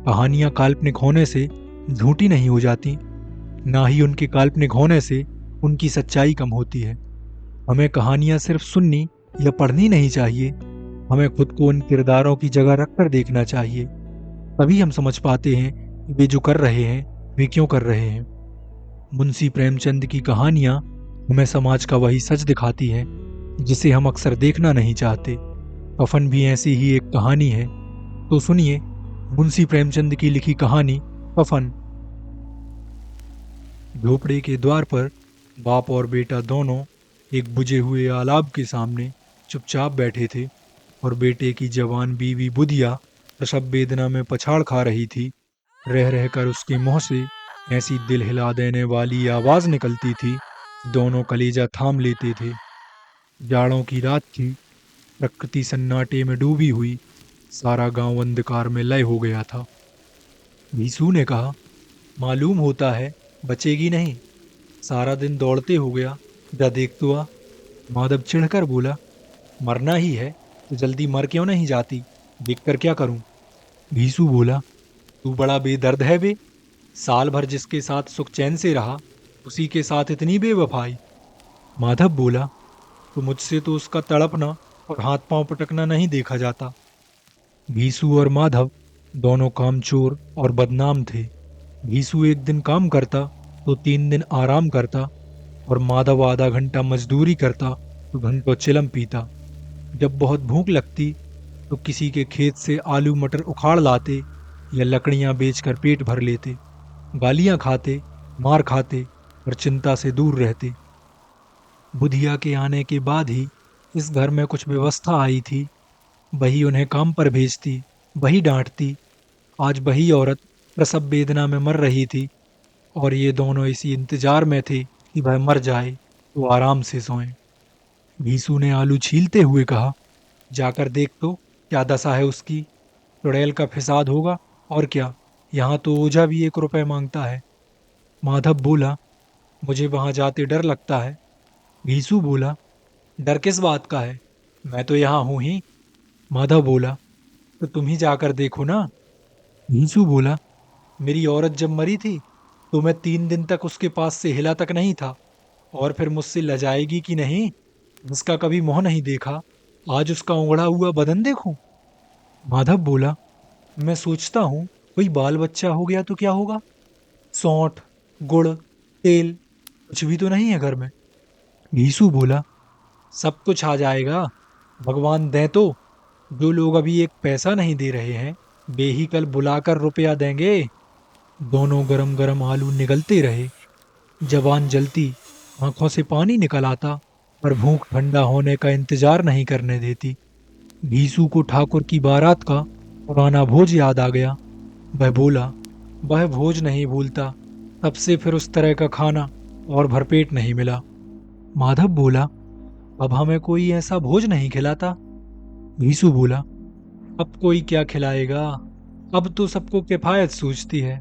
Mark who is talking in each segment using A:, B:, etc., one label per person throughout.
A: कहानियां काल्पनिक होने से झूठी नहीं हो जाती, ना ही उनके काल्पनिक होने से उनकी सच्चाई कम होती है। हमें कहानियां सिर्फ सुननी या पढ़नी नहीं चाहिए, हमें खुद को उन किरदारों की जगह रखकर देखना चाहिए। तभी हम समझ पाते हैं कि वे जो कर रहे हैं वे क्यों कर रहे हैं। मुंशी प्रेमचंद की कहानियां हमें समाज का वही सच दिखाती हैं जिसे हम अक्सर देखना नहीं चाहते। कफन भी ऐसी ही एक कहानी है। तो सुनिए मुंशी प्रेमचंद की लिखी कहानी कफन। झोपड़े के द्वार पर बाप और बेटा दोनों एक बुझे हुए आलाब के सामने चुपचाप बैठे थे और बेटे की जवान बीवी बुधिया प्रसव वेदना में पछाड़ खा रही थी। रह रहकर उसके मुंह से ऐसी दिल हिला देने वाली आवाज निकलती थी, दोनों कलेजा थाम लेते थे। जाड़ों की रात थी, प्रकृति सन्नाटे में डूबी हुई, सारा गांव अंधकार में लय हो गया था। भीसू ने कहा, मालूम होता है बचेगी नहीं, सारा दिन दौड़ते हो गया, जा देख तो आ। माधव चिढ़कर बोला, मरना ही है तो जल्दी मर क्यों नहीं जाती, देखकर क्या करूं। भीसू बोला, तू बड़ा बेदर्द है बे, साल भर जिसके साथ सुख चैन से रहा उसी के साथ इतनी बेवफाई। माधव बोला, तो मुझसे तो उसका तड़पना और हाथ पांव पटकना नहीं देखा जाता। भीसू और माधव दोनों कामचोर और बदनाम थे। भीसू एक दिन काम करता तो 3 दिन आराम करता और माधव आधा घंटा मजदूरी करता तो घंटों चिलम पीता। जब बहुत भूख लगती तो किसी के खेत से आलू मटर उखाड़ लाते या लकड़ियां बेचकर पेट भर लेते। गालियां खाते, मार खाते और चिंता से दूर रहते। बुधिया के आने के बाद ही इस घर में कुछ व्यवस्था आई थी। वही उन्हें काम पर भेजती, वही डांटती। आज वही औरत प्रसव वेदना में मर रही थी और ये दोनों इसी इंतजार में थे कि वह मर जाए तो आराम से सोएं। भीसू ने आलू छीलते हुए कहा, जाकर देख तो क्या दशा है उसकी, चुड़ैल का फिसाद होगा और क्या, यहाँ तो ओझा भी 1 रुपए मांगता है। माधव बोला, मुझे वहां जाते डर लगता है। भीसू बोला, डर किस बात का है, मैं तो यहाँ हूं ही। माधव बोला, तो तुम ही जाकर देखो ना। भीसू बोला, मेरी औरत जब मरी थी तो मैं 3 दिन तक उसके पास से हिला तक नहीं था, और फिर मुझसे लजाएगी कि नहीं, जिसका कभी मुंह नहीं देखा, आज उसका उंगड़ा हुआ बदन देखूं। माधव बोला, मैं सोचता हूँ कोई बाल बच्चा हो गया तो क्या होगा, सौंठ, गुड़, तेल कुछ भी तो नहीं है घर में। भीसू बोला, सब कुछ आ जाएगा, भगवान दें तो। जो लोग अभी 1 पैसा नहीं दे रहे हैं वे ही कल बुलाकर रुपया देंगे। दोनों गरम गरम आलू निगलते रहे। जबान जलती, आंखों से पानी निकल आता, पर भूख ठंडा होने का इंतजार नहीं करने देती। भीसू को ठाकुर की बारात का पुराना भोज याद आ गया। वह बोला, वह भोज नहीं भूलता, तब से फिर उस तरह का खाना और भरपेट नहीं मिला। माधव बोला, अब हमें कोई ऐसा भोज नहीं खिलाता। भीसू बोला, अब कोई क्या खिलाएगा, अब तो सबको किफायत सूझती है।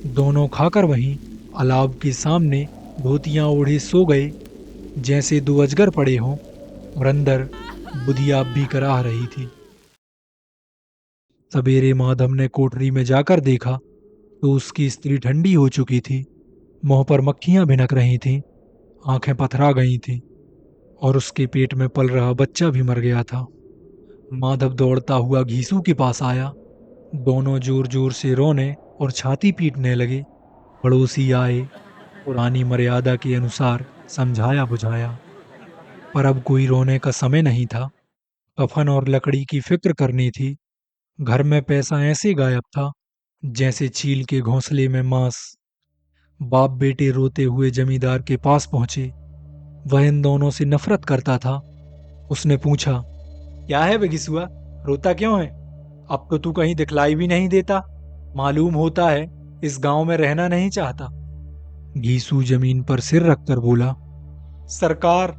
A: दोनों खाकर वहीं अलाव के सामने धोतियां ओढ़े सो गए, जैसे 2 अजगर पड़े हों, और अंदर बुधिया भी कराह रही थी। सवेरे माधव ने कोठरी में जाकर देखा तो उसकी स्त्री ठंडी हो चुकी थी, मुंह पर मक्खियां भिनक रही थीं, आंखें पथरा गई थीं और उसके पेट में पल रहा बच्चा भी मर गया था। माधव दौड़ता हुआ घीसू के पास आया। दोनों जोर जोर से रोने और छाती पीटने लगे। पड़ोसी आए, पुरानी मर्यादा के अनुसार समझाया बुझाया, पर अब कोई रोने का समय नहीं था। कफन और लकड़ी की फिक्र करनी थी। घर में पैसा ऐसे गायब था जैसे चील के घोंसले में मांस। बाप बेटे रोते हुए जमींदार के पास पहुंचे। वह इन दोनों से नफरत करता था। उसने पूछा, क्या है बेगिसुआ, रोता क्यों है, अब तो तू कहीं दिखलाई भी नहीं देता, मालूम होता है इस गांव में रहना नहीं चाहता। घीसू जमीन पर सिर रखकर बोला, सरकार,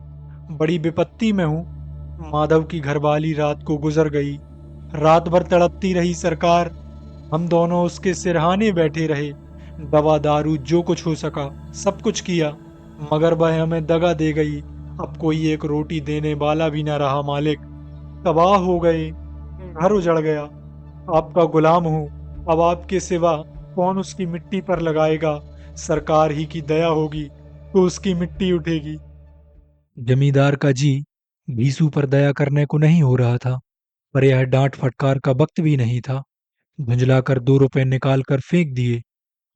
A: बड़ी विपत्ति में हूं। माधव की घरवाली रात को गुजर गई, रात भर तड़पती रही सरकार। हम दोनों उसके सिरहाने बैठे रहे, दवा दारू जो कुछ हो सका सब कुछ किया, मगर वह हमें दगा दे गई। अब कोई एक रोटी देने वाला भी न रहा मालिक, तबाह हो गए, घर उजड़ गया। आपका गुलाम हूँ, अब आपके सिवा कौन उसकी मिट्टी पर लगाएगा? सरकार ही की दया होगी तो उसकी मिट्टी उठेगी। जमींदार का जी भीसू पर दया करने को नहीं हो रहा था, पर यह डांट फटकार का वक्त भी नहीं था। झुंझलाकर 2 रुपए निकाल कर फेंक दिए।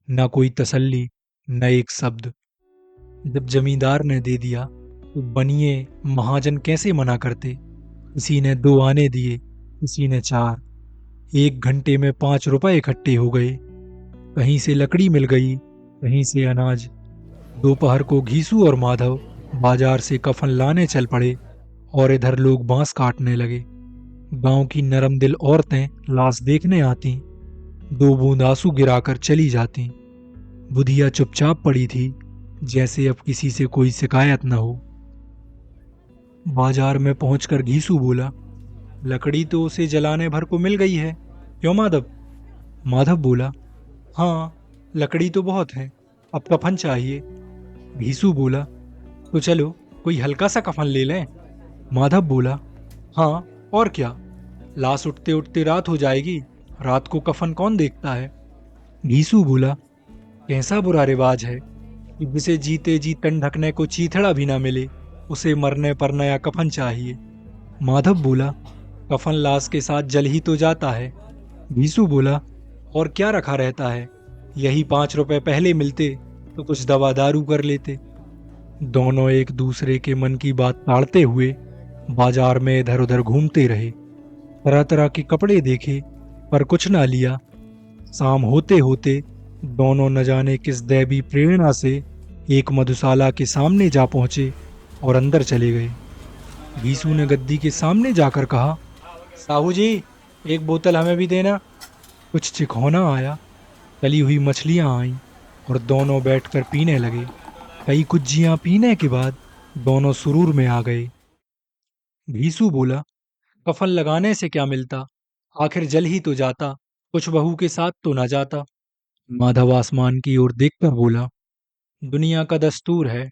A: न कोई तसल्ली, न एक शब्द। जब जमींदार ने दे दिया तो बनिए महाजन कैसे मना करते। किसी ने 2 आने दिए, किसी ने 4। 1 घंटे में 5 रुपए इकट्ठे हो गए। कहीं से लकड़ी मिल गई, कहीं से अनाज। दोपहर को घीसू और माधव बाजार से कफन लाने चल पड़े और इधर लोग बांस काटने लगे। गांव की नरम दिल औरतें लाश देखने आती, 2 बूंद आंसू गिराकर चली जाती। बुधिया चुपचाप पड़ी थी, जैसे अब किसी से कोई शिकायत न हो। बाजार में पहुंचकर घीसू बोला, लकड़ी तो उसे जलाने भर को मिल गई है, क्यों माधव? माधव बोला, हाँ, लकड़ी तो बहुत है, अब कफन चाहिए। घीसू बोला, तो चलो कोई हल्का सा कफन ले लें। माधव बोला, हाँ, और क्या, लाश उठते उठते रात हो जाएगी, रात को कफन कौन देखता है। घीसू बोला, कैसा बुरा रिवाज है कि जिसे जीते जी तन ढकने को चीथड़ा भी ना मिले, उसे मरने पर नया कफन चाहिए। माधव बोला, कफन लाश के साथ जल ही तो जाता है। भीसू बोला, और क्या रखा रहता है, यही 5 रुपए पहले मिलते तो कुछ दवा दारू कर लेते। दोनों एक दूसरे के मन की बात ताड़ते हुए बाजार में इधर उधर घूमते रहे। तरह तरह के कपड़े देखे, पर कुछ ना लिया। शाम होते होते दोनों न जाने किस दैवी प्रेरणा से एक मधुशाला के सामने जा पहुंचे और अंदर चले गए। भीसू ने गद्दी के सामने जाकर कहा, साहू जी, एक बोतल हमें भी देना। कुछ चिखौना आया, तली हुई मछलियां आईं और दोनों बैठकर पीने लगे। कई कुज्जियां पीने के बाद दोनों सुरूर में आ गए। भीसू बोला, कफन लगाने से क्या मिलता, आखिर जल ही तो जाता, कुछ बहू के साथ तो ना जाता। माधव आसमान की ओर देखकर बोला, दुनिया का दस्तूर है,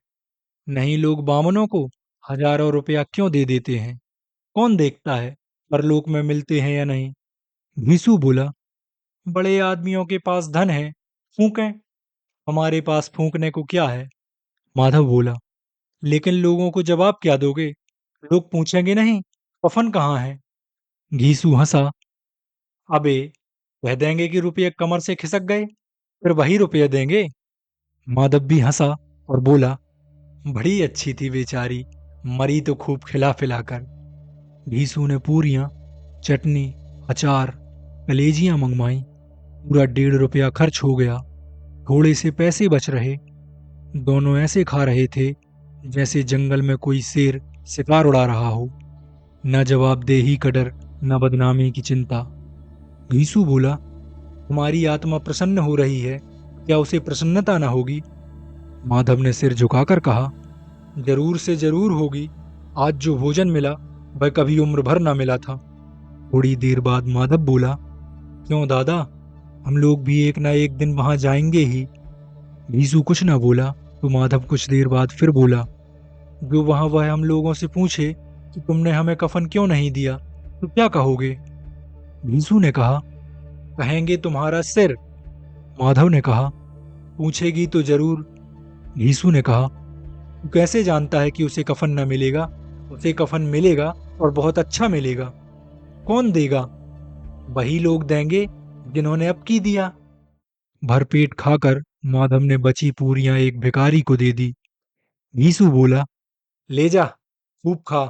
A: नहीं लोग बामनों को हजारों रुपया क्यों दे देते हैं? कौन देखता है परलोक में मिलते हैं या नहीं? भीसू बोला, बड़े आदमियों के पास धन है, फूकें, हमारे पास फूकने को क्या है? माधव बोला, लेकिन लोगों को जवाब क्या दोगे? लोग पूछेंगे नहीं, कफन कहाँ है? घीसू हंसा, अबे, कह देंगे कि रुपये कमर से खिसक गए, फिर वही रुपये देंगे। माधव भी हंसा और बोला, बड़ी अच्छी थी बेचारी, मरी तो खूब खिला पिला कर। घीसू ने पूरियां, चटनी, अचार, कलेजियां मंगवाई। पूरा 1.5 रुपया खर्च हो गया। थोड़े से पैसे बच रहे। दोनों ऐसे खा रहे थे जैसे जंगल में कोई शेर शिकार उड़ा रहा हो। न जवाबदेही का डर, न बदनामी की चिंता। घीसू बोला, तुम्हारी आत्मा प्रसन्न हो रही है, क्या उसे प्रसन्नता न होगी? माधव ने सिर झुकाकर कहा, जरूर से जरूर होगी। आज जो भोजन मिला वह कभी उम्र भर ना मिला था। थोड़ी देर बाद माधव बोला, क्यों दादा, हम लोग भी एक ना एक दिन वहां जाएंगे ही। भीसू कुछ ना बोला तो माधव कुछ देर बाद फिर बोला, जो वहां वह हम लोगों से पूछे कि तुमने हमें कफन क्यों नहीं दिया, तो क्या कहोगे? भीसू ने कहा, कहेंगे तुम्हारा सिर। माधव ने कहा, पूछेगी तो जरूर। भीसू ने कहा, तू कैसे जानता है कि उसे कफन न मिलेगा? उसे कफन मिलेगा और बहुत अच्छा मिलेगा। कौन देगा? वही लोग देंगे जिन्होंने अब की दिया। भरपेट खाकर माधव ने बची पूरियां एक भिखारी को दे दी। भीसू बोला, ले जा, खूब खा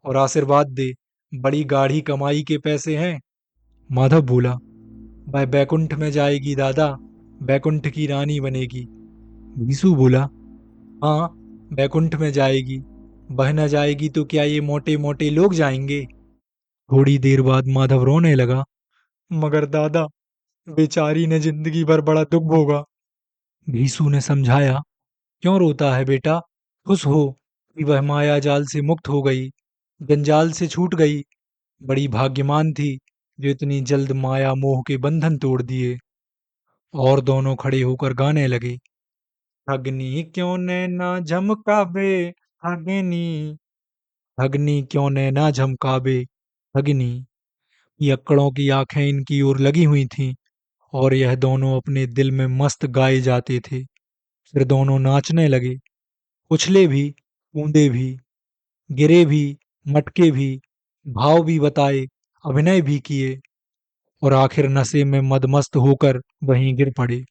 A: और आशीर्वाद दे, बड़ी गाढ़ी कमाई के पैसे हैं। माधव बोला, वह बैकुंठ में जाएगी दादा, बैकुंठ की रानी बनेगी। भीसू बोला, हाँ, बैकुंठ में जाएगी, वह न जाएगी तो क्या ये मोटे मोटे लोग जाएंगे? थोड़ी देर बाद माधव रोने लगा, मगर दादा, बेचारी ने जिंदगी भर बड़ा दुख भोगा। भीसू ने समझाया, क्यों रोता है बेटा, खुश हो कि वह माया जाल से मुक्त हो गई, जंजाल से छूट गई। बड़ी भाग्यमान थी जो इतनी जल्द माया मोह के बंधन तोड़ दिए। और दोनों खड़े होकर गाने लगे, ठगनी क्यों नैना झमकावे, ठगनी, ठगनी क्यों नैना झमकावे, ठगनी। पियक्कड़ों की आंखें इनकी ओर लगी हुई थीं और यह दोनों अपने दिल में मस्त गाए जाते थे। फिर दोनों नाचने लगे, उछले भी, कूदे भी, गिरे भी, मटके भी, भाव भी बताए, अभिनय भी किए और आखिर नशे में मदमस्त होकर वहीं गिर पड़े।